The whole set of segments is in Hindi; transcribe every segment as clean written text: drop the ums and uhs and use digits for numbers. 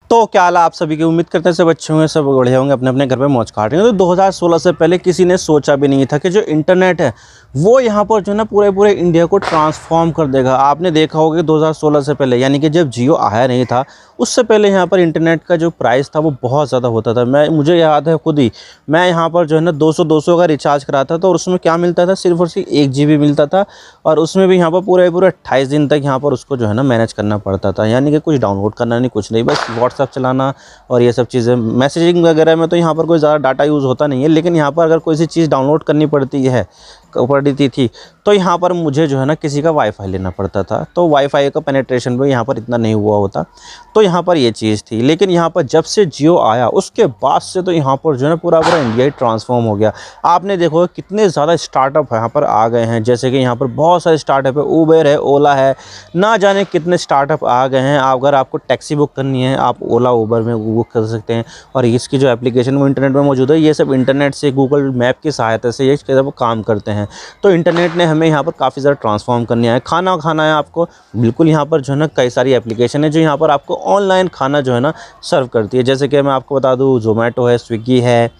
तो क्या हाल है आप सभी की। उम्मीद करते हैं सब अच्छे होंगे, सब बढ़िया होंगे, अपने अपने घर पे मौज काट रहे हैं। तो 2016 से पहले किसी ने सोचा भी नहीं था कि जो इंटरनेट है वो यहाँ पर जो है ना पूरे इंडिया को ट्रांसफॉर्म कर देगा। आपने देखा होगा कि 2016 से पहले यानी कि जब जियो आया नहीं था उससे पहले यहाँ पर इंटरनेट का जो प्राइस था वो बहुत ज़्यादा होता था। मुझे याद है खुद ही, मैं यहाँ पर जो है ना 200 का रिचार्ज कराता था और उसमें क्या मिलता था, सिर्फ और सिर्फ 1 GB मिलता था। और उसमें भी यहाँ पर पूरे 28 दिन तक यहाँ पर उसको जो है ना मैनेज करना पड़ता था। यानी कि कुछ डाउनलोड करना नहीं, कुछ नहीं, बस व्हाट्सअप चलाना और ये सब चीज़ें। मैसेजिंग वगैरह में तो यहाँ पर कोई ज़्यादा डाटा यूज़ होता नहीं है, लेकिन यहाँ पर अगर कोई सी चीज़ डाउनलोड करनी पड़ती थी तो यहाँ पर मुझे जो है ना किसी का वाईफाई लेना पड़ता था। तो वाईफाई का पेनिट्रेशन भी यहाँ पर इतना नहीं हुआ होता, तो यहाँ पर ये चीज़ थी। लेकिन यहाँ पर जब से जियो आया उसके बाद से तो यहाँ पर जो है ना पूरा इंडिया ही ट्रांसफॉर्म हो गया। आपने देखो कितने ज़्यादा स्टार्टअप यहाँ पर आ गए हैं, जैसे कि यहाँ पर बहुत सारे स्टार्टअप है, उबेर है, ओला है, ना जाने कितने स्टार्टअप आ गए हैं। अगर आपको टैक्सी बुक करनी है आप ओला उबर में बुक कर सकते हैं, और इसकी जो एप्लीकेशन वो इंटरनेट में मौजूद है। ये सब इंटरनेट से, गूगल मैप की सहायता से ये सब काम करते हैं। तो इंटरनेट ने हमें यहाँ पर काफ़ी ज़्यादा ट्रांसफॉर्म करने है। खाना खाना है आपको, बिल्कुल यहाँ पर जो है ना कई सारी एप्लीकेशन है जो यहाँ पर आपको ऑनलाइन खाना जो है ना सर्व करती है। जैसे कि मैं आपको बता दूँ, ज़ोमैटो है, स्विगी है,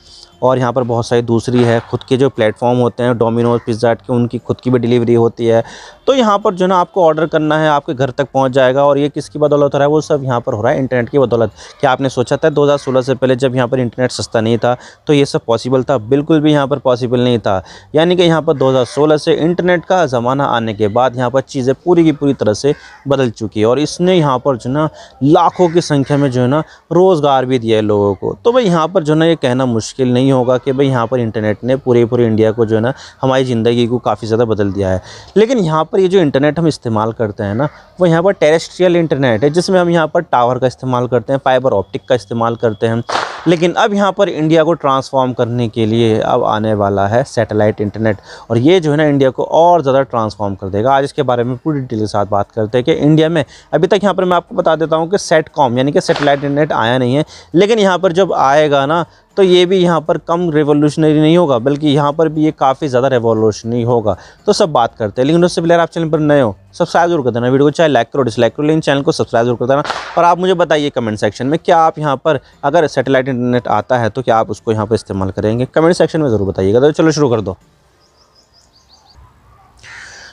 और यहाँ पर बहुत सारी दूसरी है। खुद के जो प्लेटफॉर्म होते हैं डोमिनोज, पिज़्ज़ा हट की, उनकी खुद की भी डिलीवरी होती है। तो यहाँ पर जो है ना आपको ऑर्डर करना है, आपके घर तक पहुँच जाएगा। और ये किसकी बदौलत हो रहा है, वो सब यहाँ पर हो रहा है इंटरनेट की बदौलत। क्या आपने सोचा था 2016 से पहले जब यहाँ पर इंटरनेट सस्ता नहीं था तो ये सब पॉसिबल था? बिल्कुल भी यहाँ पर पॉसिबल नहीं था। यानी कि यहाँ पर 2016 से इंटरनेट का ज़माना आने के बाद यहाँ पर चीज़ें पूरी की पूरी तरह से बदल चुकी है, और इसने यहाँ पर जो है ना लाखों की संख्या में जो है ना रोज़गार भी दिया है लोगों को। तो भाई यहाँ पर जो है ना ये कहना मुश्किल नहीं होगा कि भाई यहाँ पर इंटरनेट ने पूरे इंडिया को जो है ना हमारी ज़िंदगी को काफ़ी ज़्यादा बदल दिया है। लेकिन यहाँ पर ये जो इंटरनेट हम इस्तेमाल करते हैं ना, वो यहाँ पर टेरेस्ट्रियल इंटरनेट है, जिसमें हम यहाँ पर टावर का इस्तेमाल करते हैं, फाइबर ऑप्टिक का इस्तेमाल करते हैं। लेकिन अब यहाँ पर इंडिया को ट्रांसफॉर्म करने के लिए अब आने वाला है सैटेलाइट इंटरनेट, और ये जो है ना इंडिया को और ज़्यादा ट्रांसफॉर्म कर देगा। आज इसके बारे में पूरी डिटेल के साथ बात करते हैं कि इंडिया में अभी तक यहाँ पर मैं आपको बता देता हूँ कि सेटकॉम यानी कि सैटेलाइट इंटरनेट आया नहीं है, लेकिन यहाँ पर जब आएगा ना तो ये भी यहाँ पर कम रेवोल्यूशनरी नहीं होगा, बल्कि यहाँ पर भी ये काफ़ी ज़्यादा रेवोल्यूशनरी होगा। तो सब बात करते हैं, लेकिन उससे पहले आप चैनल पर नए हो सब्सक्राइब जरूर कर देना, वीडियो को चाहे लाइक करो डिसलाइक करो, लेकिन चैनल को सब्सक्राइब जरूर कर देना। और आप मुझे बताइए कमेंट सेक्शन में, क्या आप यहाँ पर अगर सैटेलाइट इंटरनेट आता है तो क्या आप उसको यहाँ पर इस्तेमाल करेंगे? कमेंट सेक्शन में ज़रूर बताइएगा। तो चलो शुरू कर दो।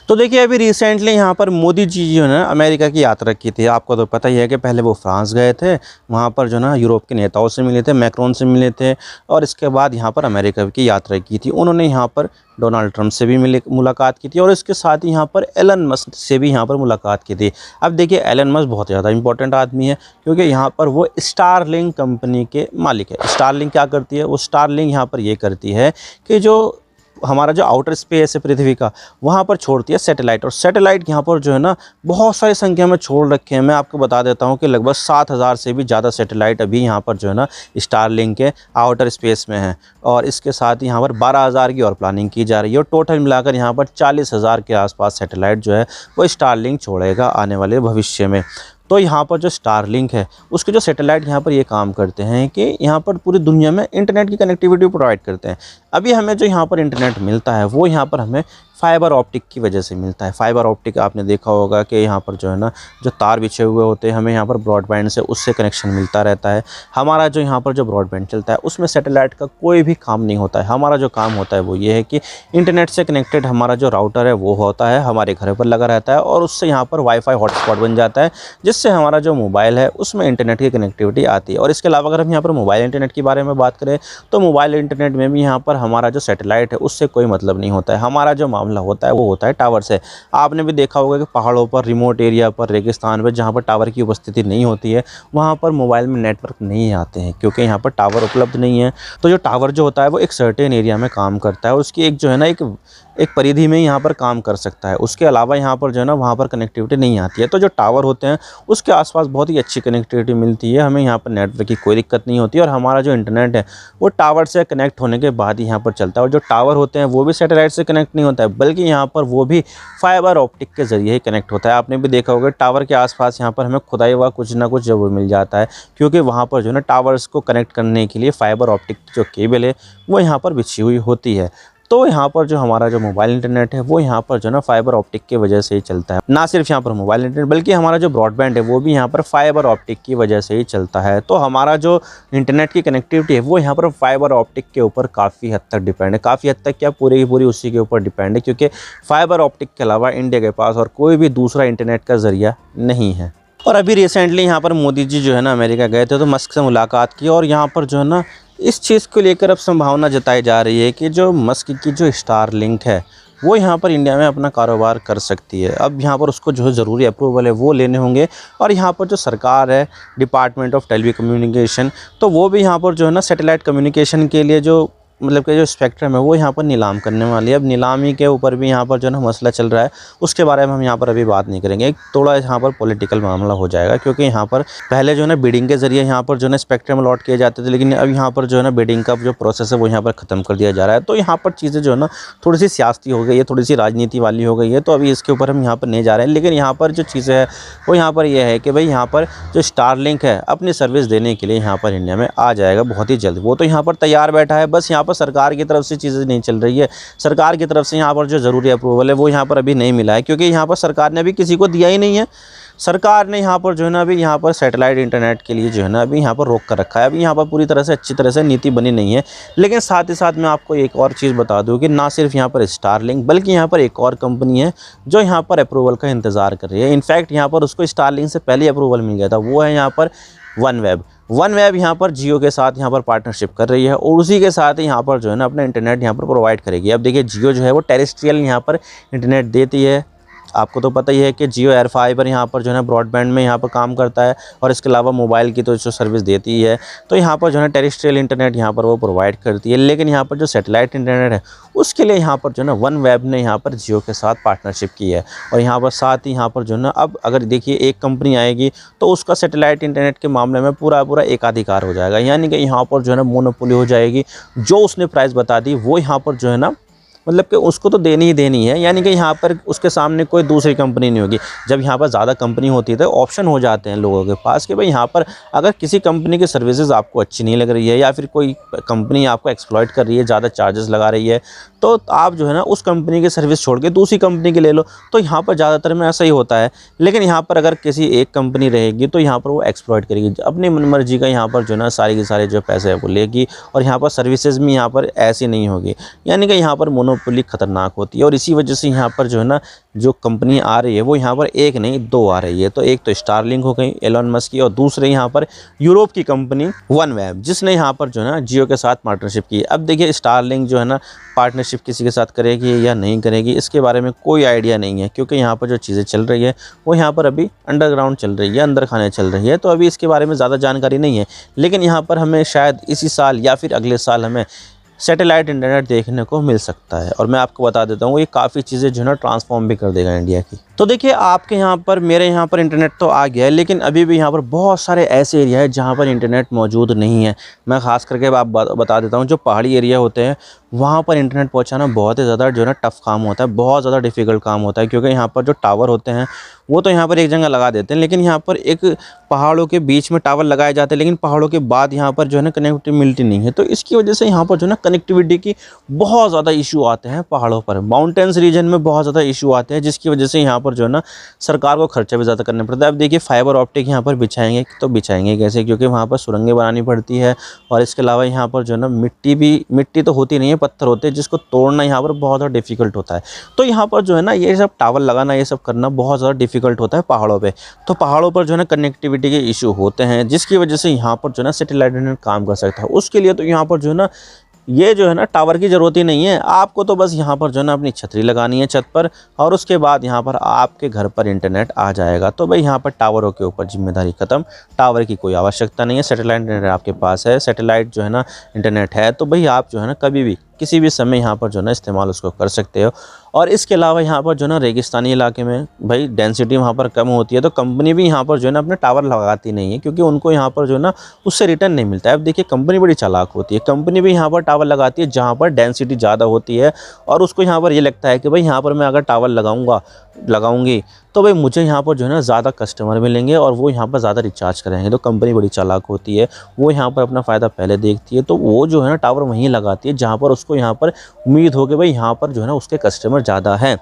तो देखिए अभी रिसेंटली यहाँ पर मोदी जी जो है अमेरिका की यात्रा की थी। आपको तो पता ही है कि पहले वो फ्रांस गए थे, वहाँ पर जो ना यूरोप के नेताओं से मिले थे, मैक्रोन से मिले थे, और इसके बाद यहाँ पर अमेरिका की यात्रा की थी। उन्होंने यहाँ पर डोनाल्ड ट्रंप से भी मुलाकात की थी, और इसके साथ ही यहाँ पर एलन मस्क से भी यहाँ पर मुलाकात की थी। अब देखिए एलन मस्क बहुत ज़्यादा इंपॉर्टेंट आदमी है, क्योंकि यहाँ पर वो स्टारलिंक कंपनी के मालिक है। स्टारलिंक क्या करती है? वो स्टारलिंक यहाँ पर ये करती है कि जो हमारा जो आउटर स्पेस है पृथ्वी का, वहाँ पर छोड़ती है सैटेलाइट। और सैटेलाइट यहाँ पर जो है ना बहुत सारी संख्या में छोड़ रखे हैं। मैं आपको बता देता हूँ कि लगभग 7000 से भी ज़्यादा सैटेलाइट अभी यहाँ पर जो है ना स्टारलिंक के आउटर स्पेस में है, और इसके साथ ही यहाँ पर 12000 की और प्लानिंग की जा रही है। और टोटल मिलाकर यहाँ पर 40000 के आसपास सैटेलाइट जो है वो स्टारलिंक छोड़ेगा आने वाले भविष्य में। तो यहाँ पर जो स्टारलिंक है उसके जो सैटेलाइट यहाँ पर ये काम करते हैं कि यहाँ पर पूरी दुनिया में इंटरनेट की कनेक्टिविटी प्रोवाइड करते हैं। अभी हमें जो यहाँ पर इंटरनेट मिलता है वो यहाँ पर हमें फाइबर ऑप्टिक की वजह से मिलता है। फाइबर ऑप्टिक आपने देखा होगा कि यहाँ पर जो है ना जो तार बिछे हुए होते हैं, हमें यहाँ पर ब्रॉडबैंड से उससे कनेक्शन मिलता रहता है। हमारा जो यहाँ पर जो ब्रॉडबैंड चलता है उसमें सैटेलाइट का कोई भी काम नहीं होता है। हमारा जो काम होता है वो ये है कि इंटरनेट से कनेक्टेड हमारा जो राउटर है वो होता है, हमारे घर पर लगा रहता है, और उससे यहाँ पर वाईफाई हॉटस्पॉट बन जाता है, जिससे हमारा जो मोबाइल है उसमें इंटरनेट की कनेक्टिविटी आती है। और इसके अलावा अगर हम यहाँ पर मोबाइल इंटरनेट के बारे में बात करें तो मोबाइल इंटरनेट में भी यहाँ पर हमारा जो सैटेलाइट है उससे कोई मतलब नहीं होता है। हमारा जो मामला होता है वो होता है टावर से। आपने भी देखा होगा कि पहाड़ों पर, रिमोट एरिया पर, रेगिस्तान पर जहाँ पर टावर की उपस्थिति नहीं होती है वहाँ पर मोबाइल में नेटवर्क नहीं आते हैं, क्योंकि यहाँ पर टावर उपलब्ध नहीं है। तो जो टावर जो होता है वो एक सर्टेन एरिया में काम करता है, उसकी एक जो है ना एक परिधि में यहाँ पर काम कर सकता है। उसके अलावा यहाँ पर जो है ना वहाँ पर कनेक्टिविटी नहीं आती है। तो जो टावर होते हैं उसके आसपास बहुत ही अच्छी कनेक्टिविटी मिलती है, हमें यहाँ पर नेटवर्क की कोई दिक्कत नहीं होती है, और हमारा जो इंटरनेट है वो टावर से कनेक्ट होने के बाद ही यहाँ पर चलता है। और जो टावर होते हैं वो भी सैटेलाइट से कनेक्ट नहीं होता है, बल्कि यहाँ पर वो भी फाइबर ऑप्टिक के ज़रिए ही कनेक्ट होता है। आपने भी देखा होगा टावर के आसपास यहाँ पर हमें खुदाई हुआ कुछ ना कुछ जरूर मिल जाता है, क्योंकि वहाँ पर जो है ना टावर्स को कनेक्ट करने के लिए फाइबर ऑप्टिक जो केबल है वो यहाँ पर बिछी हुई होती है। तो यहाँ पर जो हमारा जो मोबाइल इंटरनेट है वो यहाँ पर जो ना फाइबर ऑप्टिक की वजह से ही चलता है। ना सिर्फ यहाँ पर मोबाइल इंटरनेट बल्कि हमारा जो ब्रॉडबैंड है वो भी यहाँ पर फाइबर ऑप्टिक की वजह से ही चलता है। तो हमारा जो इंटरनेट की कनेक्टिविटी है वो यहाँ पर फाइबर ऑप्टिक के ऊपर काफ़ी हद तक डिपेंड है। काफ़ी हद तक क्या, पूरी की पूरी उसी के ऊपर डिपेंड है, क्योंकि फाइबर ऑप्टिक के अलावा इंडिया के पास और कोई भी दूसरा इंटरनेट का ज़रिया नहीं है। और अभी रिसेंटली यहाँ पर मोदी जी जो है ना अमेरिका गए थे, तो मस्क से मुलाकात की और यहाँ पर जो है ना इस चीज़ को लेकर अब संभावना जताई जा रही है कि जो मस्क की जो स्टारलिंक है वो यहाँ पर इंडिया में अपना कारोबार कर सकती है। अब यहाँ पर उसको जो है ज़रूरी अप्रूवल है वो लेने होंगे, और यहाँ पर जो सरकार है डिपार्टमेंट ऑफ टेली कम्युनिकेशन, तो वो भी यहाँ पर जो है ना सैटेलाइट कम्युनिकेशन के लिए जो मतलब कि जो स्पेक्ट्रम है वो यहाँ पर नीलाम करने वाली है। अब नीलामी के ऊपर भी यहाँ पर जो है ना मसला चल रहा है, उसके बारे में हम यहाँ पर अभी बात नहीं करेंगे। एक थोड़ा यहाँ पर पॉलिटिकल मामला हो जाएगा, क्योंकि यहाँ पर पहले जो है ना बिडिंग के ज़रिए यहाँ पर जो है ना स्पेक्ट्रम अलॉट किए जाते थे, लेकिन अब यहाँ पर जो है ना बिडिंग का जो प्रोसेस है वो यहाँ पर ख़त्म कर दिया जा रहा है। तो यहाँ पर चीज़ें जो है ना थोड़ी सी सियासती हो गई है, थोड़ी सी राजनीति वाली हो गई है, तो अभी इसके ऊपर हम यहाँ पर नहीं जा रहे हैं। लेकिन यहाँ पर जो चीज़ें है वो यहाँ पर यह है कि भाई यहाँ पर जो स्टारलिंक है अपनी सर्विस देने के लिए यहाँ पर इंडिया में आ जाएगा बहुत ही जल्द। वो तो यहाँ पर तैयार बैठा है, बस यहाँ पर सरकार की तरफ से चीज़ें नहीं चल रही है। सरकार की तरफ से यहाँ पर जो ज़रूरी अप्रूवल है वो यहाँ पर अभी नहीं मिला है, क्योंकि यहाँ पर सरकार ने अभी किसी को दिया ही नहीं है। सरकार ने यहाँ पर जो है ना अभी यहाँ पर सैटेलाइट इंटरनेट के लिए जो है ना अभी यहाँ पर रोक कर रखा है। अभी यहाँ पर पूरी तरह से अच्छी तरह से नीति बनी नहीं है। लेकिन साथ ही साथ मैं आपको एक और चीज़ बता दूँ कि ना सिर्फ यहाँ पर स्टारलिंक बल्कि यहाँ पर एक और कंपनी है जो यहाँ पर अप्रूवल का इंतज़ार कर रही है। इनफैक्ट यहाँ पर उसको स्टारलिंक से पहले अप्रूवल मिल गया था, वो है यहाँ पर वन वेब यहाँ पर जियो के साथ यहाँ पर पार्टनरशिप कर रही है, और उसी के साथ ही यहाँ पर जो है ना अपना इंटरनेट यहाँ पर प्रोवाइड करेगी। अब देखिए जियो जो है वो टेरेस्ट्रियल यहाँ पर इंटरनेट देती है। आपको तो पता ही है कि जियो एयर फाइबर यहाँ पर जो है ना ब्रॉडबैंड में यहाँ पर काम करता है, और इसके अलावा मोबाइल की तो जो सर्विस देती है, तो यहाँ पर जो है ना टेरेस्ट्रियल इंटरनेट यहाँ पर वो प्रोवाइड करती है। लेकिन यहाँ पर जो सैटेलाइट इंटरनेट है उसके लिए यहाँ पर जो है ना वन वेब ने यहाँ पर जियो के साथ पार्टनरशिप की है। और यहाँ पर साथ ही यहाँ पर जो है ना अब अगर देखिए एक कंपनी आएगी तो उसका सैटेलाइट इंटरनेट के मामले में पूरा एकाधिकार हो जाएगा, यानी कि यहाँ पर जो है ना मोनोपोली हो जाएगी। जो उसने प्राइस बता दी वो यहाँ पर जो है ना मतलब कि उसको तो देनी ही देनी है, यानी कि यहाँ पर उसके सामने कोई दूसरी कंपनी नहीं होगी। जब यहाँ पर ज़्यादा कंपनी होती है तो ऑप्शन हो जाते हैं लोगों के पास कि भाई यहाँ पर अगर किसी कंपनी की सर्विसेज आपको अच्छी नहीं लग रही है, या फिर कोई कंपनी आपको एक्सप्लॉइट कर रही है, ज़्यादा चार्जेस लगा रही है, तो आप जो है ना उस कंपनी की सर्विस छोड़ के दूसरी कंपनी की ले लो। तो यहाँ पर ज़्यादातर में ऐसा ही होता है। लेकिन यहाँ पर अगर किसी एक कंपनी रहेगी तो यहाँ पर वो एक्सप्लॉइट करेगी, अपनी मनमर्जी का यहाँ पर जो है ना सारे के सारे जो पैसे है वो लेगी, और यहाँ पर सर्विसेज भी यहाँ पर ऐसी नहीं होगी, यानी कि यहाँ पर मोनोपोली खतरनाक होती है। और इसी वजह से यहाँ पर जो है ना जो कंपनी आ रही है वो यहाँ पर एक नहीं दो आ रही है। तो एक तो स्टारलिंक हो गई एलोन मस्क की, और दूसरे यहाँ पर यूरोप की कंपनी वन वेब, जिसने यहाँ पर जो है ना जियो के साथ पार्टनरशिप की। अब देखिए स्टारलिंक जो है ना पार्टनरशिप किसी के साथ करेगी या नहीं करेगी इसके बारे में कोई आइडिया नहीं है, क्योंकि यहाँ पर जो चीज़ें चल रही है वो यहाँ पर अभी अंडरग्राउंड चल रही है, अंदर खाने चल रही है। तो अभी इसके बारे में ज़्यादा जानकारी नहीं है। लेकिन यहाँ पर हमें शायद इसी साल या फिर अगले साल हमें सैटेलाइट इंटरनेट देखने को मिल सकता है। और मैं आपको बता देता हूँ ये काफ़ी चीज़ें जो है ना ट्रांसफॉर्म भी कर देगा इंडिया की। तो देखिए आपके यहाँ पर मेरे यहाँ पर इंटरनेट तो आ गया है, लेकिन अभी भी यहाँ पर बहुत सारे ऐसे एरिया है जहाँ पर इंटरनेट मौजूद नहीं है। मैं ख़ास करके आप बता देता हूँ, जो पहाड़ी एरिया होते हैं वहाँ पर इंटरनेट पहुँचाना बहुत ही ज़्यादा जो है ना टफ़ काम होता है, बहुत ज़्यादा डिफ़िकल्ट काम होता है, क्योंकि यहाँ पर जो टावर होते हैं वो तो यहाँ पर एक जगह लगा देते हैं, लेकिन यहाँ पर एक पहाड़ों के बीच में टावर लगाए जाते हैं, लेकिन पहाड़ों के बाद यहाँ पर जो है ना कनेक्टिविटी नहीं है। तो इसकी वजह से यहाँ पर जो है ना कनेक्टिविटी की बहुत ज़्यादा इशू आते हैं पहाड़ों पर, माउंटेन्स रीजन में बहुत ज़्यादा इशू आते हैं, जिसकी वजह से यहाँ पर जो है ना सरकार को खर्चा भी ज़्यादा करना पड़ता है। अब देखिए फाइबर ऑप्टिक यहाँ पर बिछाएंगे तो बिछाएंगे कैसे, क्योंकि वहाँ पर सुरंगें बनानी पड़ती है, और इसके अलावा यहाँ पर जो है ना मिट्टी तो होती नहीं है, पत्थर होते हैं, जिसको तोड़ना यहाँ पर बहुत ज़्यादा डिफिकल्ट होता है। तो यहाँ पर जो है ना ये सब टावर लगाना, ये सब करना बहुत ज़्यादा डिफिकल्ट होता है पहाड़ों पे। तो पहाड़ों पर जो है ना कनेक्टिविटी के इशू होते हैं, जिसकी वजह से यहाँ पर जो है ना सैटेलाइट इंटरनेट काम कर सकता है। उसके लिए तो यहाँ पर जो है ना ये जो है ना टावर की ज़रूरत ही नहीं है, आपको तो बस यहाँ पर जो है ना अपनी छतरी लगानी है छत पर, और उसके बाद यहाँ पर आपके घर पर इंटरनेट आ जाएगा। तो भाई यहाँ पर टावरों के ऊपर जिम्मेदारी ख़त्म, टावर की कोई आवश्यकता नहीं है। सैटेलाइट इंटरनेट आपके पास है, सैटेलाइट जो है ना इंटरनेट है, तो भाई आप जो है ना कभी भी किसी भी समय यहाँ पर जो है ना इस्तेमाल उसको कर सकते हो। और इसके अलावा यहाँ पर जो है ना रेगिस्तानी इलाके में भाई डेंसिटी वहाँ पर कम होती है, तो कंपनी भी यहाँ पर जो है ना अपने टावर लगाती नहीं है, क्योंकि उनको यहाँ पर जो है ना उससे रिटर्न नहीं मिलता है। अब देखिए कंपनी बड़ी चालाक होती है, कंपनी भी यहाँ पर टावर लगाती है जहाँ पर डेंसिटी ज़्यादा होती है, और उसको यहाँ पर ये लगता है कि भाई यहाँ पर मैं अगर टावर लगाऊंगी तो भाई मुझे यहाँ पर जो है ना ज़्यादा कस्टमर मिलेंगे और वो यहाँ पर ज़्यादा रिचार्ज करेंगे। तो कंपनी बड़ी चालाक होती है, वो यहाँ पर अपना फ़ायदा पहले देखती है, तो वो जो है ना टावर वहीं लगाती है जहाँ पर उसको यहाँ पर उम्मीद हो कि भाई यहाँ पर जो है ना उसके कस्टमर ज़्यादा हैं,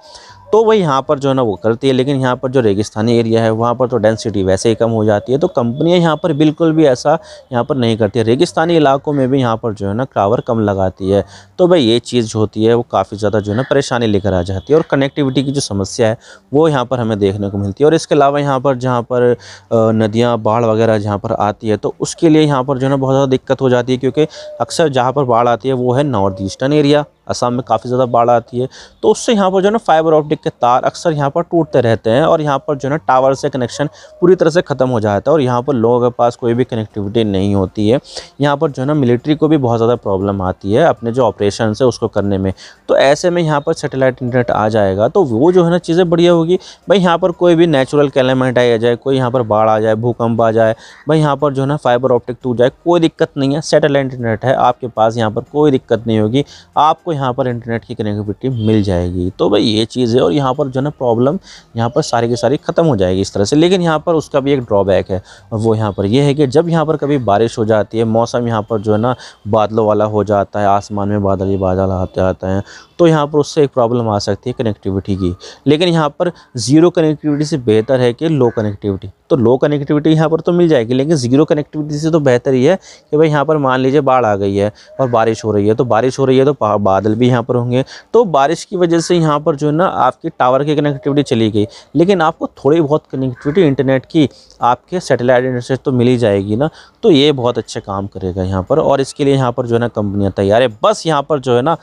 तो वही यहाँ पर जो है ना वो करती है। लेकिन यहाँ पर जो रेगिस्तानी एरिया है वहाँ पर तो डेंसिटी वैसे ही कम हो जाती है, तो कंपनियाँ यहाँ पर बिल्कुल भी ऐसा यहाँ पर नहीं करती है। रेगिस्तानी इलाकों में भी यहाँ पर जो है ना टावर कम लगाती है। तो भाई ये चीज़ जो होती है वो काफ़ी ज़्यादा जो है ना परेशानी लेकर आ जाती है, और कनेक्टिविटी की जो समस्या है वो यहाँ पर हमें देखने को मिलती है। और इसके अलावा यहाँ पर जहाँ पर नदियाँ बाढ़ वगैरह जहाँ पर आती है, तो उसके लिए यहाँ पर जो है ना बहुत ज़्यादा दिक्कत हो जाती है, क्योंकि अक्सर जहाँ पर बाढ़ आती है वो है नॉर्थ ईस्टर्न एरिया, असम में काफ़ी ज़्यादा बाढ़ आती है। तो उससे यहाँ पर जो है ना फाइबर ऑप्टिक के तार अक्सर यहाँ पर टूटते रहते हैं, और यहाँ पर जो है ना टावर से कनेक्शन पूरी तरह से ख़त्म हो जाता है, और यहाँ पर लोगों के पास कोई भी कनेक्टिविटी नहीं होती है। यहाँ पर जो है ना मिलिट्री को भी बहुत ज़्यादा प्रॉब्लम आती है अपने जो ऑपरेशन है उसको करने में। तो ऐसे में यहाँ पर सैटेलाइट इंटरनेट आ जाएगा तो वो जो है ना चीज़ें बढ़िया होगी। भाई यहाँ पर कोई भी नेचुरल कैलेमिटी आ जाए, कोई यहाँ पर बाढ़ आ जाए, भूकंप आ जाए, भाई यहाँ पर जो है ना फाइबर ऑप्टिक टूट जाए, कोई दिक्कत नहीं है। सैटेलाइट इंटरनेट है आपके पास, यहाँ पर कोई दिक्कत नहीं होगी, आपको यहाँ पर इंटरनेट की कनेक्टिविटी मिल जाएगी। तो भाई ये चीज़ है, और यहाँ पर जो है ना प्रॉब्लम यहाँ पर सारी की सारी ख़त्म हो जाएगी इस तरह से। लेकिन यहाँ पर उसका भी एक ड्रॉबैक है, और वो यहाँ पर ये है कि जब यहाँ पर कभी बारिश हो जाती है, मौसम यहाँ पर जो है ना बादलों वाला हो जाता है, आसमान में बादल ही बादल आते हैं, तो यहाँ पर उससे एक प्रॉब्लम आ सकती है कनेक्टिविटी की। लेकिन यहाँ पर ज़ीरो कनेक्टिविटी से बेहतर है कि लो कनेक्टिविटी। तो लो कनेक्टिविटी यहाँ पर तो मिल जाएगी, लेकिन ज़ीरो कनेक्टिविटी से तो बेहतर ही है कि भाई यहाँ पर मान लीजिए बाढ़ आ गई है और बारिश हो रही है, तो बारिश हो रही है तो बादल भी यहाँ पर होंगे, तो बारिश की वजह से यहाँ पर जो है ना आपकी टावर की कनेक्टिविटी चली गई, लेकिन आपको थोड़ी बहुत कनेक्टिविटी इंटरनेट की आपके सैटेलाइट इंटरनेट से तो मिल ही जाएगी ना। तो ये बहुत अच्छे काम करेगा यहाँ पर, और इसके लिए यहाँ पर जो है ना कंपनियाँ तैयार है। बस यहाँ पर जो है ना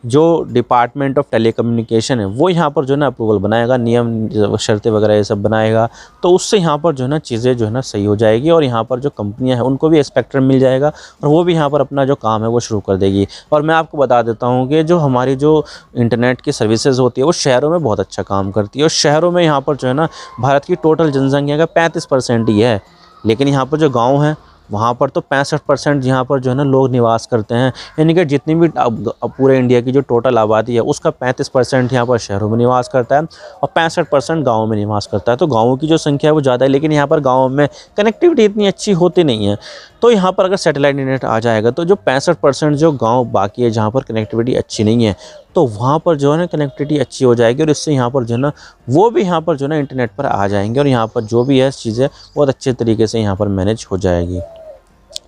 जो डिपार्टमेंट ऑफ टेलीकम्युनिकेशन है वो यहाँ पर जो है ना अप्रूवल बनाएगा, नियम शर्तें वगैरह ये सब बनाएगा, तो उससे यहाँ पर जो है ना चीज़ें जो है ना सही हो जाएगी, और यहाँ पर जो कंपनियाँ हैं उनको भी स्पेक्ट्रम मिल जाएगा, और वो भी यहाँ पर अपना जो काम है वो शुरू कर देगी। और मैं आपको बता देता हूँ कि जो हमारी जो इंटरनेट की सर्विसेज होती है वो शहरों में बहुत अच्छा काम करती है, और शहरों में यहाँ पर जो है ना भारत की टोटल जनसंख्या का 35% ही है, लेकिन यहाँ पर जो गाँव हैं वहाँ पर तो 65% यहाँ पर जो है ना लोग निवास करते हैं। यानी कि जितनी भी पूरे इंडिया की जो टोटल आबादी है उसका 35% यहाँ पर शहरों में निवास करता है, और 65% गाँव में निवास करता है। तो गाँवों की जो संख्या है वो ज़्यादा है, लेकिन यहाँ पर गाँव में कनेक्टिविटी इतनी अच्छी होती नहीं है। तो यहाँ पर अगर सैटेलाइट इंटरनेट आ जाएगा तो जो 65% जो गाँव बाकी है जहाँ पर कनेक्टिविटी अच्छी नहीं है, तो वहाँ पर जो है ना कनेक्टिविटी अच्छी हो जाएगी, और इससे यहाँ पर जो है ना वो भी यहाँ पर जो है ना इंटरनेट पर आ जाएंगे, और यहाँ पर जो भी है चीज़ें बहुत अच्छे तरीके से यहाँ पर मैनेज हो जाएगी।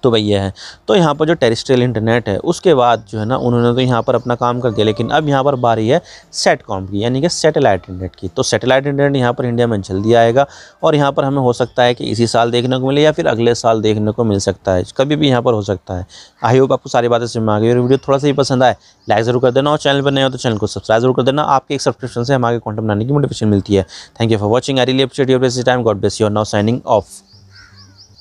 तो भाई ये है। तो यहाँ पर जो टेरेस्ट्रियल इंटरनेट है उसके बाद जो है ना उन्होंने तो यहाँ पर अपना काम कर दिया, लेकिन अब यहाँ पर बारी है सेटकॉम की, यानी कि सैटेलाइट इंटरनेट की। तो सैटेलाइट इंटरनेट यहाँ पर इंडिया में जल्दी आएगा, और यहाँ पर हमें हो सकता है कि इसी साल देखने को मिले या फिर अगले साल देखने को मिल सकता है, कभी भी यहाँ पर हो सकता है। आई होप आपको सारी बातें समझ में आ गई, और वीडियो थोड़ा सा ही पसंद आए लाइक ज़रूर कर देना, और चैनल पर नए हो तो चैनल को सब्सक्राइब जरूर कर देना। आपके एक सब्सक्रिप्शन से हमारे कंटेंट बनाने की मोटिवेशन मिलती है। Thank you for watching, I really appreciate your time, God bless you, now signing off.